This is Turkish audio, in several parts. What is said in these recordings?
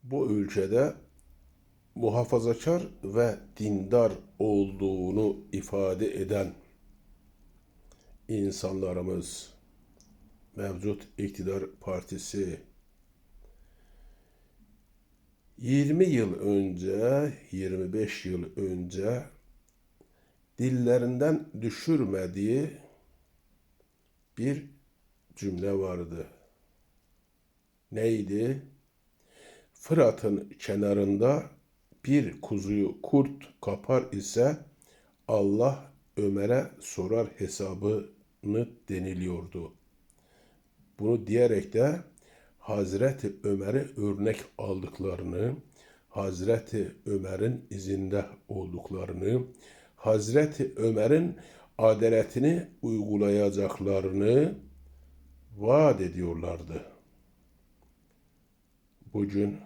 bu ülkede muhafazakar ve dindar olduğunu ifade eden insanlarımız, mevcut iktidar partisi 20 yıl önce, 25 yıl önce dillerinden düşürmediği bir cümle vardı. Neydi? Fırat'ın kenarında bir kuzuyu kurt kapar ise Allah Ömer'e sorar hesabını deniliyordu. Bunu diyerek de Hazreti Ömer'e örnek aldıklarını, Hazreti Ömer'in izinde olduklarını, Hazreti Ömer'in adaletini uygulayacaklarını vaat ediyorlardı. Bugün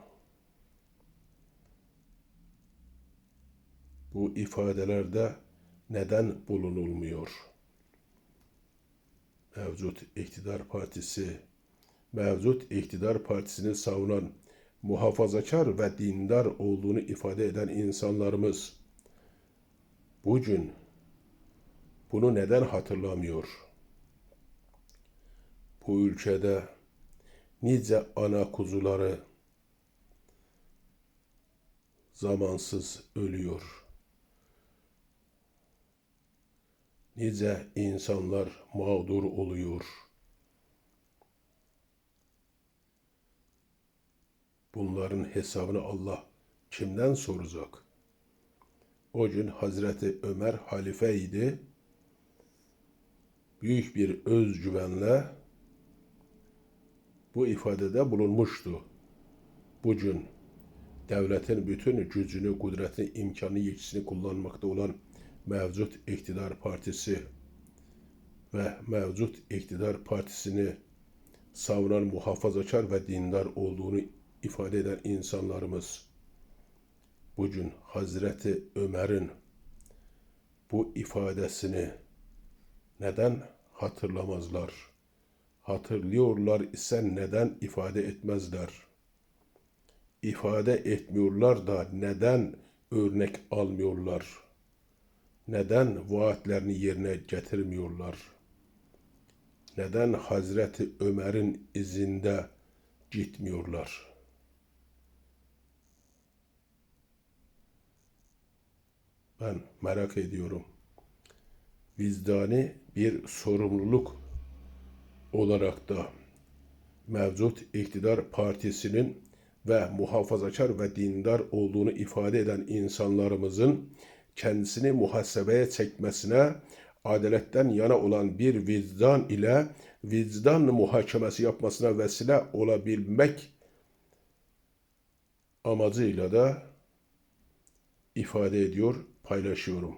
bu ifadelerde neden bulunulmuyor? Mevcut iktidar partisini savunan, muhafazakar ve dindar olduğunu ifade eden insanlarımız bugün bunu neden hatırlamıyor? Bu ülkede nice ana kuzuları zamansız ölüyor. Nice insanlar mağdur oluyor. Bunların hesabını Allah kimden soracak? O gün Hazreti Ömer halifeydi. Büyük bir özgüvenle bu ifadede bulunmuştu. Bugün devletin bütün gücünü, kudretini, imkanı, yetkisini kullanmakta olan mevcut iktidar partisi ve mevcut iktidar partisini savunan muhafazakar ve dindar olduğunu ifade eden insanlarımız bugün Hazreti Ömer'in bu ifadesini neden hatırlamazlar? Hatırlıyorlar ise neden ifade etmezler? İfade etmiyorlar da neden örnek almıyorlar? Neden vaatlerini yerine getirmiyorlar? Neden Hazreti Ömer'in izinde gitmiyorlar? Ben merak ediyorum. Vicdani bir sorumluluk olarak da mevcut iktidar partisinin ve muhafazakar ve dindar olduğunu ifade eden insanlarımızın kendisini muhasebeye çekmesine, adaletten yana olan bir vicdan ile vicdan muhakemesi yapmasına vesile olabilmek amacıyla da ifade ediyor, paylaşıyorum.